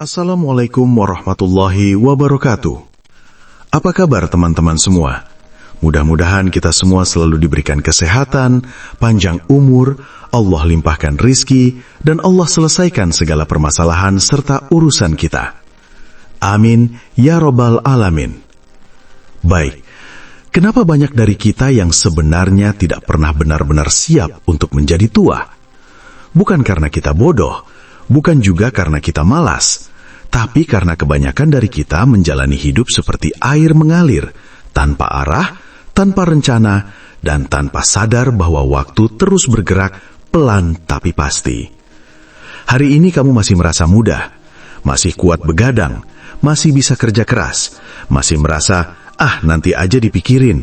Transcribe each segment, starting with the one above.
Assalamualaikum warahmatullahi wabarakatuh. Apa kabar teman-teman semua? Mudah-mudahan kita semua selalu diberikan kesehatan, panjang umur, Allah limpahkan rizki, dan Allah selesaikan segala permasalahan serta urusan kita. Amin, ya Rabbal Alamin. Baik, kenapa banyak dari kita yang sebenarnya tidak pernah benar-benar siap untuk menjadi tua? Bukan karena kita bodoh, bukan juga karena kita malas, tapi karena kebanyakan dari kita menjalani hidup seperti air mengalir, tanpa arah, tanpa rencana, dan tanpa sadar bahwa waktu terus bergerak pelan tapi pasti. Hari ini kamu masih merasa muda, masih kuat begadang, masih bisa kerja keras, masih merasa, nanti aja dipikirin.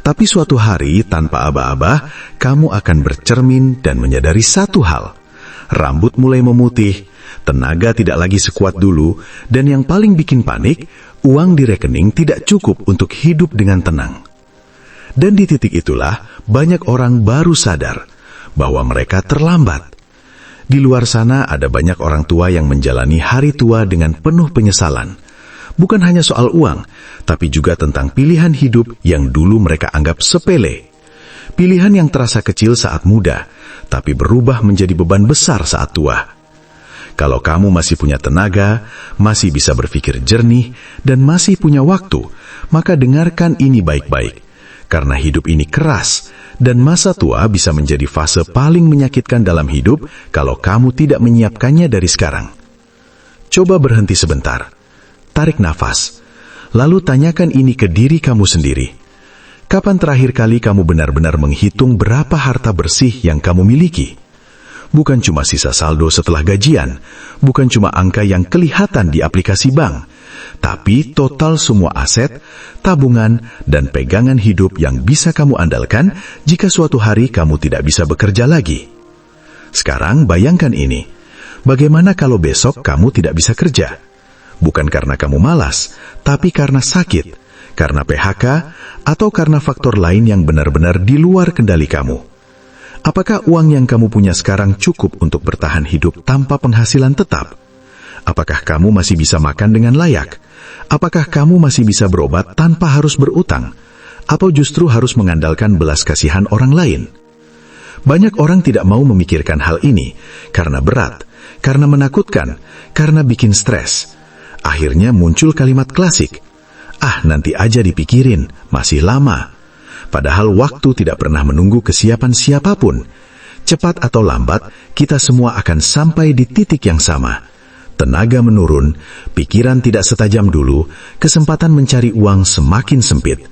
Tapi suatu hari tanpa aba-aba, kamu akan bercermin dan menyadari satu hal. Rambut mulai memutih, tenaga tidak lagi sekuat dulu, dan yang paling bikin panik, uang di rekening tidak cukup untuk hidup dengan tenang. Dan di titik itulah, banyak orang baru sadar bahwa mereka terlambat. Di luar sana ada banyak orang tua yang menjalani hari tua dengan penuh penyesalan. Bukan hanya soal uang, tapi juga tentang pilihan hidup yang dulu mereka anggap sepele. Pilihan yang terasa kecil saat muda, tapi berubah menjadi beban besar saat tua. Kalau kamu masih punya tenaga, masih bisa berpikir jernih, dan masih punya waktu, maka dengarkan ini baik-baik. Karena hidup ini keras, dan masa tua bisa menjadi fase paling menyakitkan dalam hidup kalau kamu tidak menyiapkannya dari sekarang. Coba berhenti sebentar. Tarik nafas, lalu tanyakan ini ke diri kamu sendiri. Kapan terakhir kali kamu benar-benar menghitung berapa harta bersih yang kamu miliki? Bukan cuma sisa saldo setelah gajian, bukan cuma angka yang kelihatan di aplikasi bank, tapi total semua aset, tabungan, dan pegangan hidup yang bisa kamu andalkan jika suatu hari kamu tidak bisa bekerja lagi. Sekarang bayangkan ini, bagaimana kalau besok kamu tidak bisa kerja? Bukan karena kamu malas, tapi karena sakit, karena PHK, atau karena faktor lain yang benar-benar di luar kendali kamu. Apakah uang yang kamu punya sekarang cukup untuk bertahan hidup tanpa penghasilan tetap? Apakah kamu masih bisa makan dengan layak? Apakah kamu masih bisa berobat tanpa harus berutang? Atau justru harus mengandalkan belas kasihan orang lain? Banyak orang tidak mau memikirkan hal ini karena berat, karena menakutkan, karena bikin stres. Akhirnya muncul kalimat klasik, nanti aja dipikirin, masih lama. Padahal waktu tidak pernah menunggu kesiapan siapapun. Cepat atau lambat, kita semua akan sampai di titik yang sama. Tenaga menurun, pikiran tidak setajam dulu, kesempatan mencari uang semakin sempit.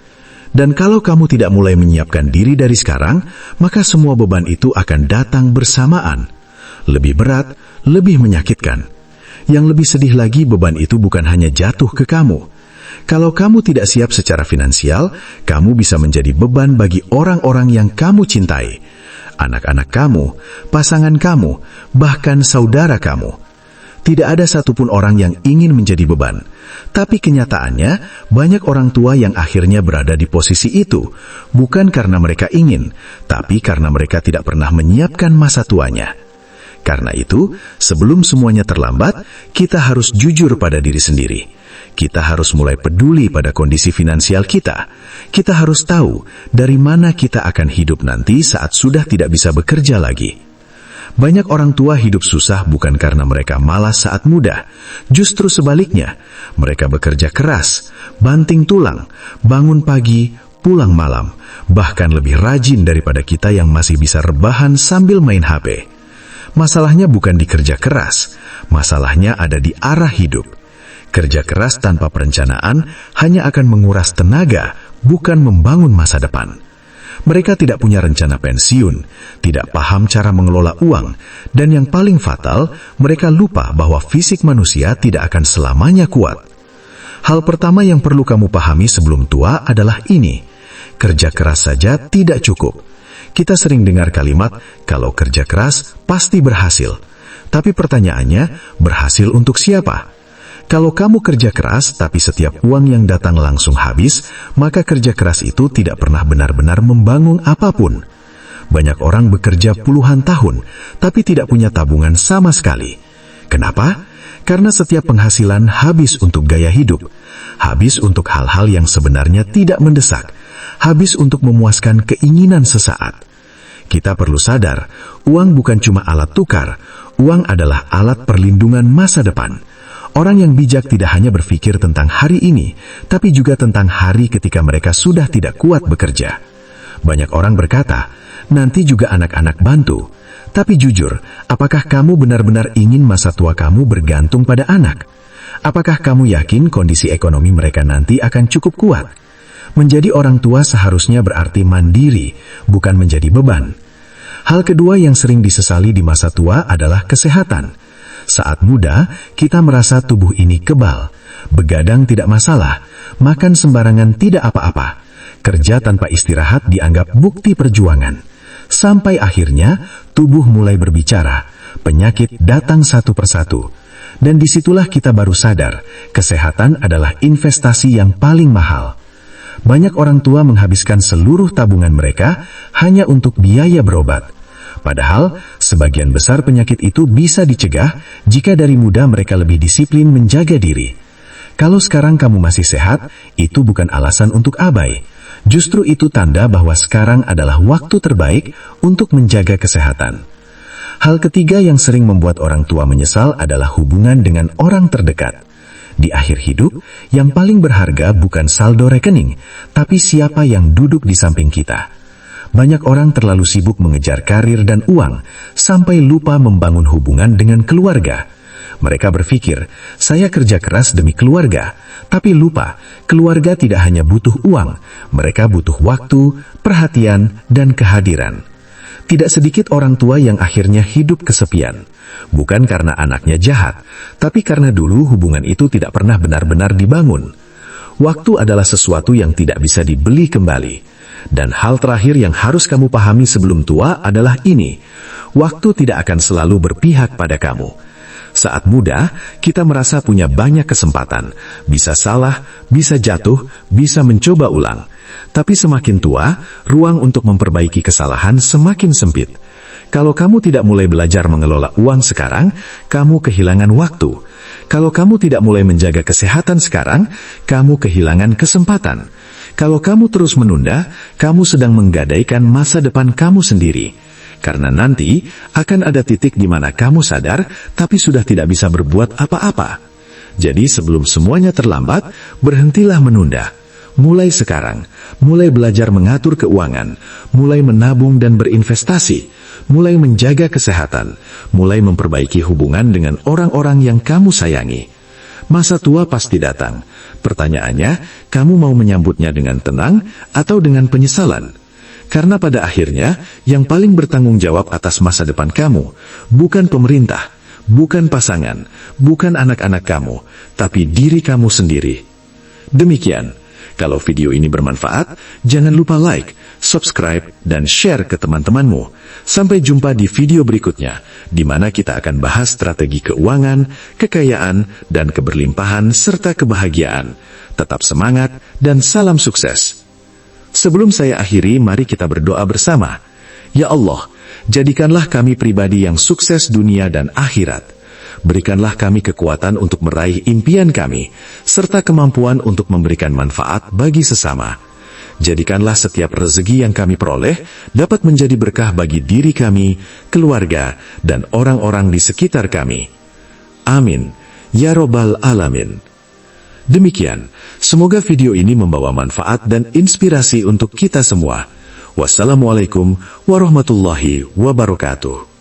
Dan kalau kamu tidak mulai menyiapkan diri dari sekarang, maka semua beban itu akan datang bersamaan. Lebih berat, lebih menyakitkan. Yang lebih sedih lagi, beban itu bukan hanya jatuh ke kamu. Kalau kamu tidak siap secara finansial, kamu bisa menjadi beban bagi orang-orang yang kamu cintai. Anak-anak kamu, pasangan kamu, bahkan saudara kamu. Tidak ada satupun orang yang ingin menjadi beban. Tapi kenyataannya, banyak orang tua yang akhirnya berada di posisi itu. Bukan karena mereka ingin, tapi karena mereka tidak pernah menyiapkan masa tuanya. Karena itu, sebelum semuanya terlambat, kita harus jujur pada diri sendiri. Kita harus mulai peduli pada kondisi finansial kita. Kita harus tahu dari mana kita akan hidup nanti saat sudah tidak bisa bekerja lagi. Banyak orang tua hidup susah bukan karena mereka malas saat muda. Justru sebaliknya, mereka bekerja keras, banting tulang, bangun pagi, pulang malam, bahkan lebih rajin daripada kita yang masih bisa rebahan sambil main HP. Masalahnya bukan di kerja keras, masalahnya ada di arah hidup. Kerja keras tanpa perencanaan hanya akan menguras tenaga, bukan membangun masa depan. Mereka tidak punya rencana pensiun, tidak paham cara mengelola uang, dan yang paling fatal, mereka lupa bahwa fisik manusia tidak akan selamanya kuat. Hal pertama yang perlu kamu pahami sebelum tua adalah ini: kerja keras saja tidak cukup. Kita sering dengar kalimat, kalau kerja keras, pasti berhasil. Tapi pertanyaannya, berhasil untuk siapa? Kalau kamu kerja keras, tapi setiap uang yang datang langsung habis, maka kerja keras itu tidak pernah benar-benar membangun apapun. Banyak orang bekerja puluhan tahun, tapi tidak punya tabungan sama sekali. Kenapa? Karena setiap penghasilan habis untuk gaya hidup, habis untuk hal-hal yang sebenarnya tidak mendesak, habis untuk memuaskan keinginan sesaat. Kita perlu sadar, uang bukan cuma alat tukar, uang adalah alat perlindungan masa depan. Orang yang bijak tidak hanya berpikir tentang hari ini, tapi juga tentang hari ketika mereka sudah tidak kuat bekerja. Banyak orang berkata, nanti juga anak-anak bantu. Tapi jujur, apakah kamu benar-benar ingin masa tua kamu bergantung pada anak? Apakah kamu yakin kondisi ekonomi mereka nanti akan cukup kuat? Menjadi orang tua seharusnya berarti mandiri, bukan menjadi beban. Hal kedua yang sering disesali di masa tua adalah kesehatan. Saat muda, kita merasa tubuh ini kebal, begadang tidak masalah, makan sembarangan tidak apa-apa, kerja tanpa istirahat dianggap bukti perjuangan. Sampai akhirnya, tubuh mulai berbicara, penyakit datang satu persatu. Dan disitulah kita baru sadar, kesehatan adalah investasi yang paling mahal. Banyak orang tua menghabiskan seluruh tabungan mereka hanya untuk biaya berobat. Padahal, sebagian besar penyakit itu bisa dicegah jika dari muda mereka lebih disiplin menjaga diri. Kalau sekarang kamu masih sehat, itu bukan alasan untuk abai. Justru itu tanda bahwa sekarang adalah waktu terbaik untuk menjaga kesehatan. Hal ketiga yang sering membuat orang tua menyesal adalah hubungan dengan orang terdekat. Di akhir hidup, yang paling berharga bukan saldo rekening, tapi siapa yang duduk di samping kita. Banyak orang terlalu sibuk mengejar karir dan uang, sampai lupa membangun hubungan dengan keluarga. Mereka berpikir, saya kerja keras demi keluarga, tapi lupa, keluarga tidak hanya butuh uang, mereka butuh waktu, perhatian, dan kehadiran. Tidak sedikit orang tua yang akhirnya hidup kesepian, bukan karena anaknya jahat, tapi karena dulu hubungan itu tidak pernah benar-benar dibangun. Waktu adalah sesuatu yang tidak bisa dibeli kembali. Dan hal terakhir yang harus kamu pahami sebelum tua adalah ini, waktu tidak akan selalu berpihak pada kamu. Saat muda, kita merasa punya banyak kesempatan, bisa salah, bisa jatuh, bisa mencoba ulang. Tapi semakin tua, ruang untuk memperbaiki kesalahan semakin sempit. Kalau kamu tidak mulai belajar mengelola uang sekarang, kamu kehilangan waktu. Kalau kamu tidak mulai menjaga kesehatan sekarang, kamu kehilangan kesempatan. Kalau kamu terus menunda, kamu sedang menggadaikan masa depan kamu sendiri. Karena nanti akan ada titik di mana kamu sadar, tapi sudah tidak bisa berbuat apa-apa. Jadi sebelum semuanya terlambat, berhentilah menunda. Mulai sekarang, mulai belajar mengatur keuangan, mulai menabung dan berinvestasi, mulai menjaga kesehatan, mulai memperbaiki hubungan dengan orang-orang yang kamu sayangi. Masa tua pasti datang. Pertanyaannya, kamu mau menyambutnya dengan tenang atau dengan penyesalan? Karena pada akhirnya, yang paling bertanggung jawab atas masa depan kamu, bukan pemerintah, bukan pasangan, bukan anak-anak kamu, tapi diri kamu sendiri. Demikian, kalau video ini bermanfaat, jangan lupa like, subscribe, dan share ke teman-temanmu. Sampai jumpa di video berikutnya, di mana kita akan bahas strategi keuangan, kekayaan, dan keberlimpahan, serta kebahagiaan. Tetap semangat, dan salam sukses. Sebelum saya akhiri, mari kita berdoa bersama. Ya Allah, jadikanlah kami pribadi yang sukses dunia dan akhirat. Berikanlah kami kekuatan untuk meraih impian kami, serta kemampuan untuk memberikan manfaat bagi sesama. Jadikanlah setiap rezeki yang kami peroleh dapat menjadi berkah bagi diri kami, keluarga, dan orang-orang di sekitar kami. Amin. Ya Robbal Alamin. Demikian, semoga video ini membawa manfaat dan inspirasi untuk kita semua. Wassalamualaikum warahmatullahi wabarakatuh.